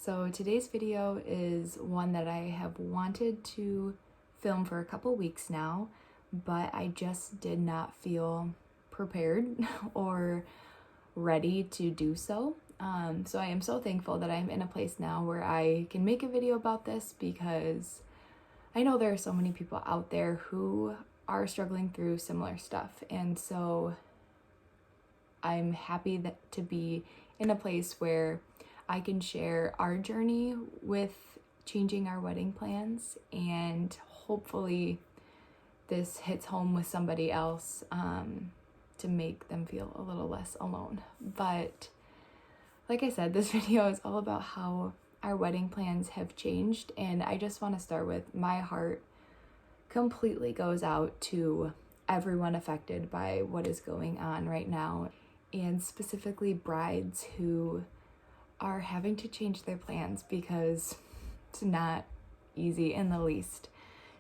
So today's video is one that I have wanted to film for a couple weeks now, but I just did not feel prepared or ready to do so. So I am so thankful that I'm in a place now where I can make a video about this, because I know there are so many people out there who are struggling through similar stuff. And so I'm happy to be in a place where I can share our journey with changing our wedding plans, and hopefully this hits home with somebody else to make them feel a little less alone. But like I said, this video is all about how our wedding plans have changed, and I just want to start with my heart completely goes out to everyone affected by what is going on right now, and specifically brides who are having to change their plans, because it's not easy in the least.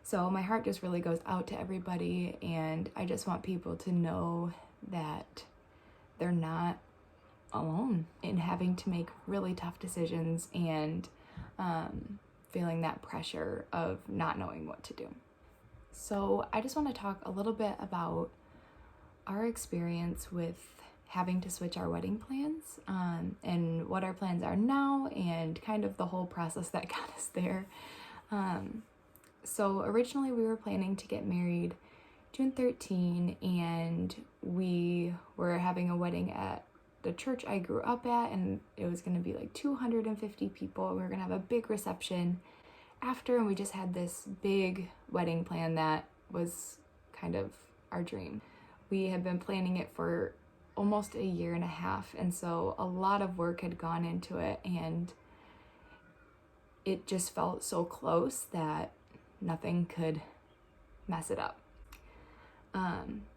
So my heart just really goes out to everybody, and I just want people to know that they're not alone in having to make really tough decisions and feeling that pressure of not knowing what to do. So I just want to talk a little bit about our experience with having to switch our wedding plans, and what our plans are now, and kind of the whole process that got us there. So originally we were planning to get married June 13, and we were having a wedding at the church I grew up at, and it was going to be like 250 people. We were going to have a big reception after, and we just had this big wedding plan that was kind of our dream. We had been planning it for almost a year and a half, and so a lot of work had gone into it, and it just felt so close that nothing could mess it up.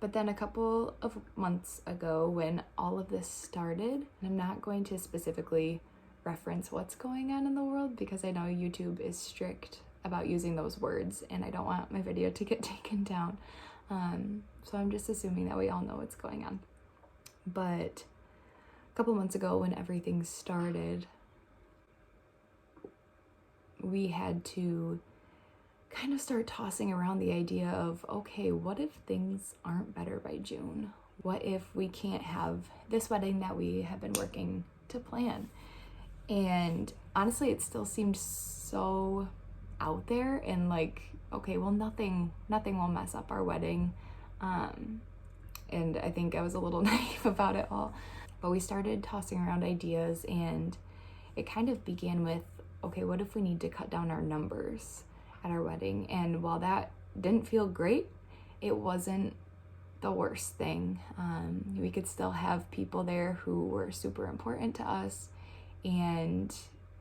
But then a couple of months ago, when all of this started, and I'm not going to specifically reference what's going on in the world because I know YouTube is strict about using those words, and I don't want my video to get taken down. So I'm just assuming that we all know what's going on. But a couple months ago, when everything started, we had to kind of start tossing around the idea of, okay, what if things aren't better by June? What if we can't have this wedding that we have been working to plan? And honestly, it still seemed so out there, and like, okay, well, nothing will mess up our wedding. And I think I was a little naive about it all. But we started tossing around ideas, and it kind of began with, okay, what if we need to cut down our numbers at our wedding? And while that didn't feel great, it wasn't the worst thing. We could still have people there who were super important to us, and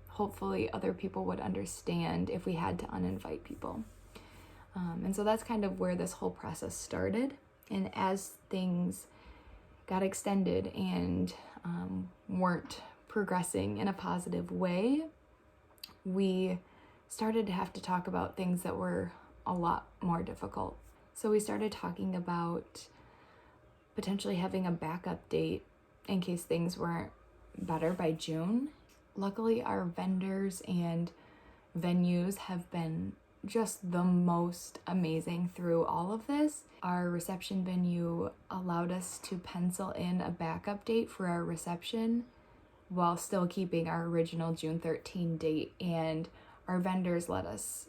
hopefully other people would understand if we had to uninvite people. And so that's kind of where this whole process started. And as things got extended and weren't progressing in a positive way, we started to have to talk about things that were a lot more difficult. So we started talking about potentially having a backup date in case things weren't better by June. Luckily, our vendors and venues have been just the most amazing through all of this. Our reception venue allowed us to pencil in a backup date for our reception while still keeping our original June 13 date, and our vendors let us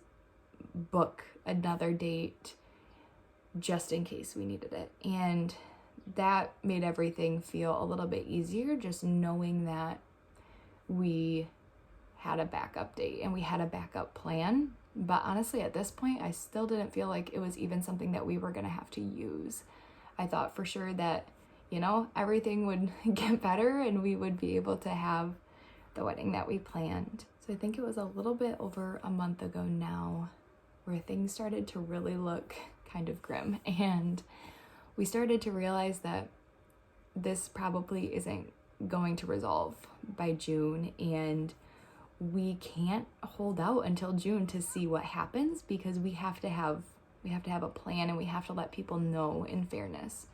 book another date just in case we needed it. And that made everything feel a little bit easier, just knowing that we had a backup date and we had a backup plan. But honestly, at this point, I still didn't feel like it was even something that we were going to have to use. I thought for sure that, everything would get better and we would be able to have the wedding that we planned. So I think it was a little bit over a month ago now where things started to really look kind of grim, and we started to realize that this probably isn't going to resolve by June, and we can't hold out until June to see what happens, because we have to have a plan, and we have to let people know in fairness.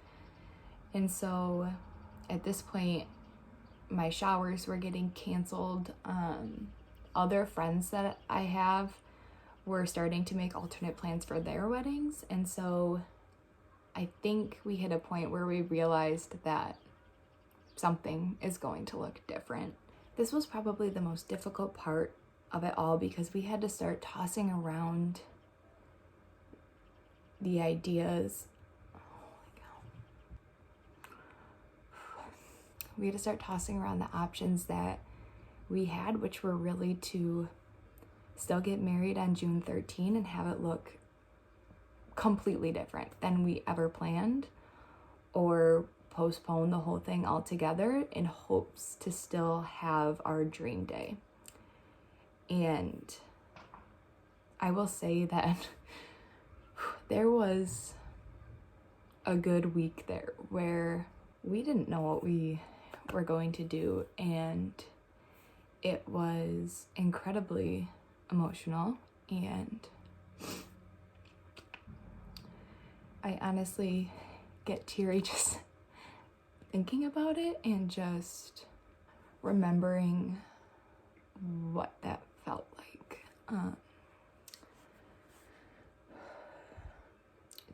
And so at this point, my showers were getting canceled. other friends that I have were starting to make alternate plans for their weddings. And so I think we hit a point where we realized that something is going to look different. This was probably the most difficult part of it all because we had to start tossing around the ideas. We had to start tossing around the options that we had, which were really to still get married on June 13 and have it look completely different than we ever planned, or postpone the whole thing altogether in hopes to still have our dream day. And I will say that there was a good week there where we didn't know what we were going to do, and it was incredibly emotional, and I honestly get teary just thinking about it and just remembering what that felt like.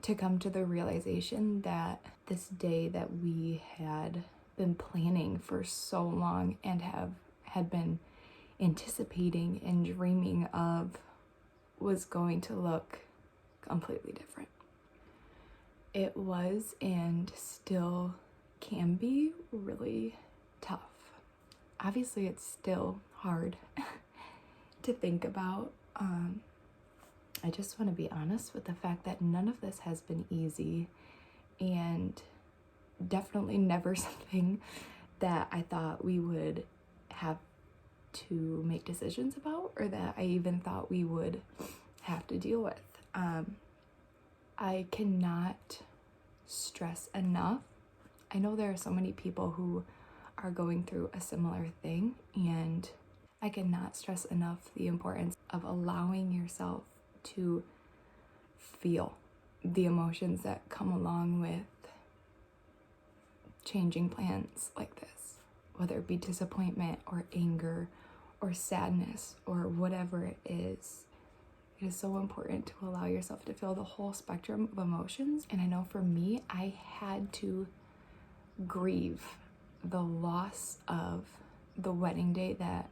To come to the realization that this day that we had been planning for so long and had been anticipating and dreaming of was going to look completely different. It was and still can be really tough. Obviously, it's still hard to think about. I just want to be honest with the fact that none of this has been easy, and definitely never something that I thought we would have to make decisions about, or that I even thought we would have to deal with. I cannot stress enough. I know there are so many people who are going through a similar thing, and I cannot stress enough the importance of allowing yourself to feel the emotions that come along with changing plans like this, whether it be disappointment or anger or sadness or whatever it is. It is so important to allow yourself to feel the whole spectrum of emotions. And I know for me, I had to grieve the loss of the wedding day that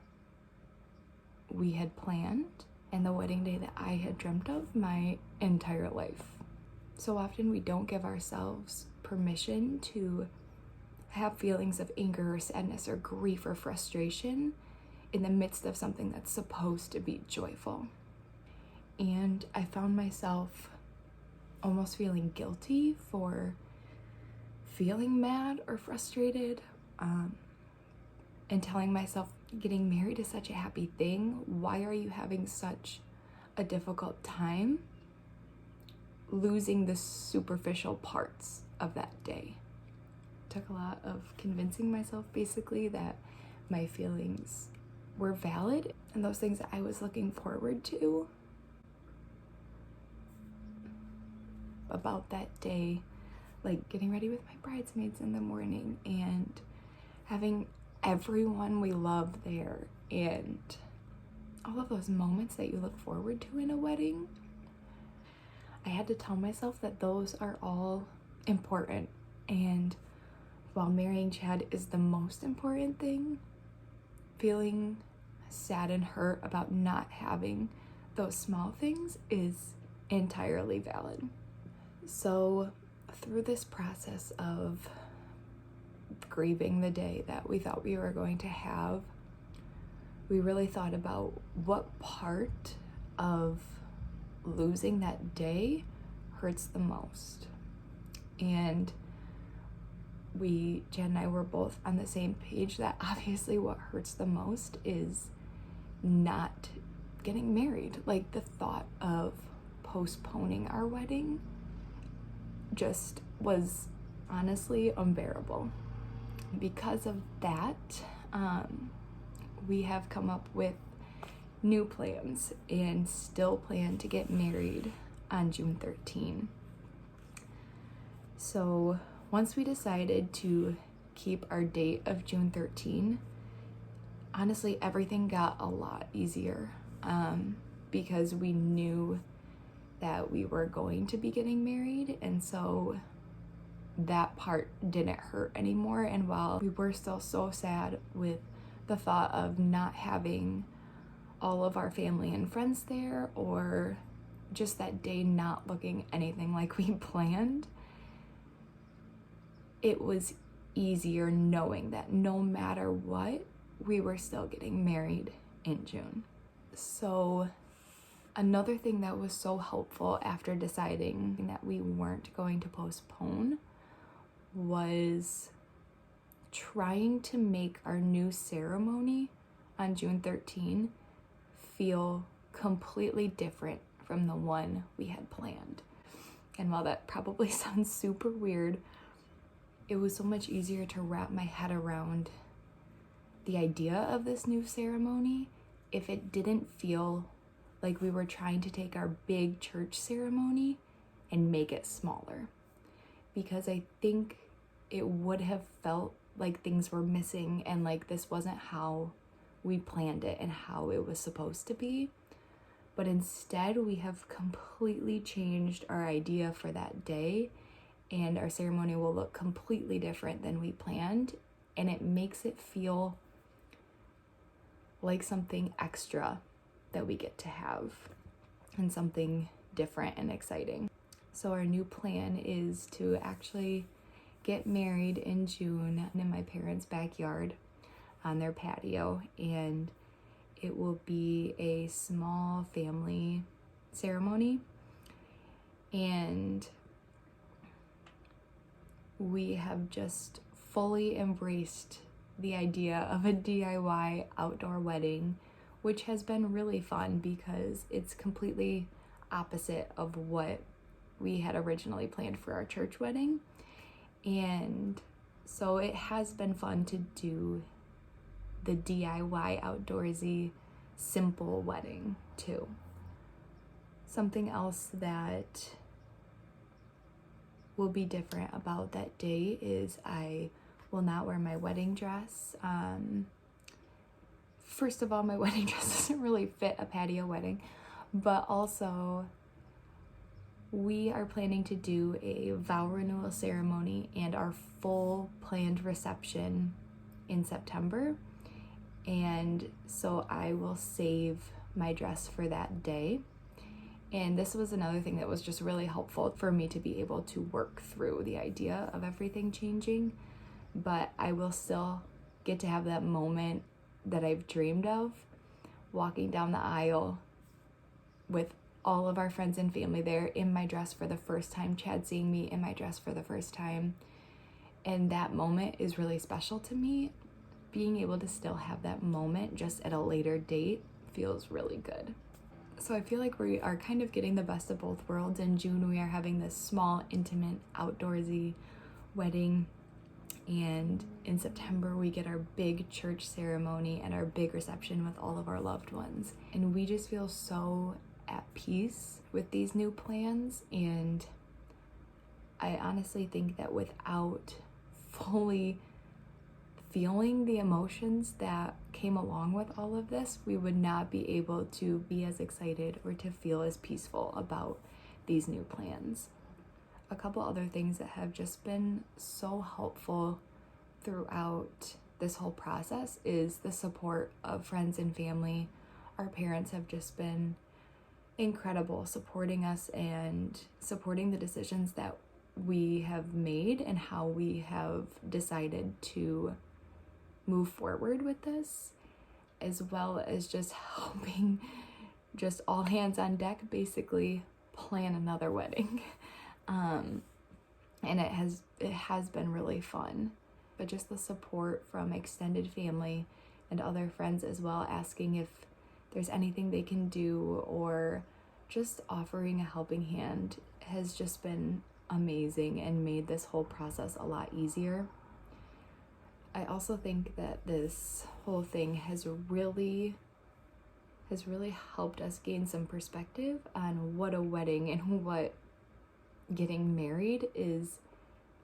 we had planned and the wedding day that I had dreamt of my entire life. So often we don't give ourselves permission to have feelings of anger or sadness or grief or frustration in the midst of something that's supposed to be joyful. And I found myself almost feeling guilty for feeling mad or frustrated, and telling myself, getting married is such a happy thing. Why are you having such a difficult time losing the superficial parts of that day? It took a lot of convincing myself basically that my feelings were valid and those things that I was looking forward to about that day, like getting ready with my bridesmaids in the morning and having everyone we love there and all of those moments that you look forward to in a wedding. I had to tell myself that those are all important, and while marrying Chad is the most important thing, feeling sad and hurt about not having those small things is entirely valid. So through this process of grieving the day that we thought we were going to have, we really thought about what part of losing that day hurts the most. And Chad and I were both on the same page that obviously what hurts the most is not getting married. Like the thought of postponing our wedding just was honestly unbearable. Because of that, we have come up with new plans and still plan to get married on June 13. So once we decided to keep our date of June 13, honestly, everything got a lot easier because we knew that we were going to be getting married, and so that part didn't hurt anymore. And while we were still so sad with the thought of not having all of our family and friends there, or just that day not looking anything like we planned, it was easier knowing that no matter what, we were still getting married in June. So another thing that was so helpful after deciding that we weren't going to postpone was trying to make our new ceremony on June 13 feel completely different from the one we had planned. And while that probably sounds super weird, it was so much easier to wrap my head around the idea of this new ceremony if it didn't feel like we were trying to take our big church ceremony and make it smaller. Because I think it would have felt like things were missing and like this wasn't how we planned it and how it was supposed to be. But instead, we have completely changed our idea for that day, and our ceremony will look completely different than we planned, and it makes it feel like something extra that we get to have and something different and exciting. So our new plan is to actually get married in June in my parents' backyard on their patio, and it will be a small family ceremony, and we have just fully embraced the idea of a DIY outdoor wedding, which has been really fun because it's completely opposite of what we had originally planned for our church wedding. And so it has been fun to do the DIY outdoorsy simple wedding too. Something else that will be different about that day is I will not wear my wedding dress. First of all, my wedding dress doesn't really fit a patio wedding, but also we are planning to do a vow renewal ceremony and our full planned reception in September. And so I will save my dress for that day. And this was another thing that was just really helpful for me to be able to work through the idea of everything changing. But I will still get to have that moment that I've dreamed of, walking down the aisle with all of our friends and family there in my dress for the first time, Chad seeing me in my dress for the first time. And that moment is really special to me. Being able to still have that moment just at a later date feels really good. So I feel like we are kind of getting the best of both worlds. In June, we are having this small, intimate, outdoorsy wedding. And in September, we get our big church ceremony and our big reception with all of our loved ones. And we just feel so at peace with these new plans. And I honestly think that without fully feeling the emotions that came along with all of this, we would not be able to be as excited or to feel as peaceful about these new plans. A couple other things that have just been so helpful throughout this whole process is the support of friends and family. Our parents have just been incredible, supporting us and supporting the decisions that we have made and how we have decided to move forward with this, as well as just helping just all hands on deck basically plan another wedding. And it has been really fun. But just the support from extended family and other friends as well, asking if there's anything they can do or just offering a helping hand, has just been amazing and made this whole process a lot easier. I also think that this whole thing has really helped us gain some perspective on what a wedding and what getting married is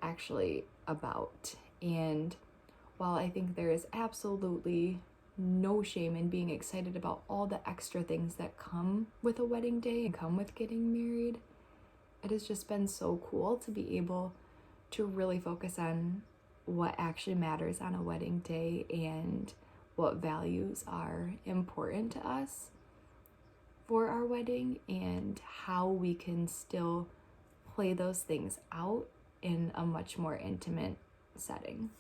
actually about. And while I think there is absolutely no shame in being excited about all the extra things that come with a wedding day and come with getting married. It has just been so cool to be able to really focus on what actually matters on a wedding day and what values are important to us for our wedding, and how we can still play those things out in a much more intimate setting.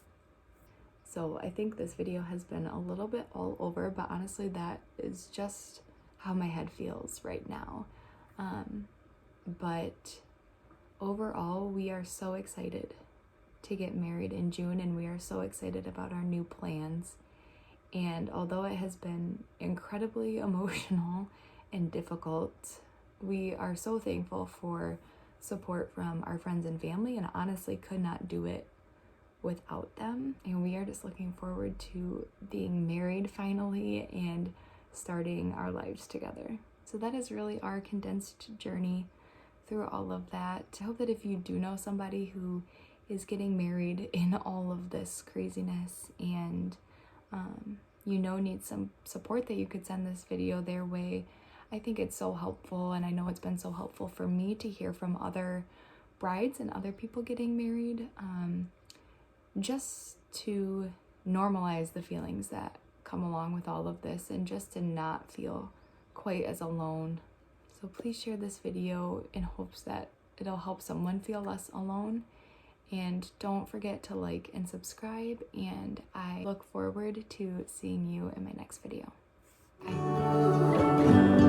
So I think this video has been a little bit all over, but honestly that is just how my head feels right now. But overall, we are so excited to get married in June, and we are so excited about our new plans. And although it has been incredibly emotional and difficult, we are so thankful for support from our friends and family, and honestly could not do it without them. And we are just looking forward to being married finally and starting our lives together. So that is really our condensed journey through all of that. I hope that if you do know somebody who is getting married in all of this craziness and needs some support, that you could send this video their way. I think it's so helpful, and I know it's been so helpful for me to hear from other brides and other people getting married, just to normalize the feelings that come along with all of this, and just to not feel quite as alone. So please share this video in hopes that it'll help someone feel less alone. And don't forget to like and subscribe, and I look forward to seeing you in my next video. Bye.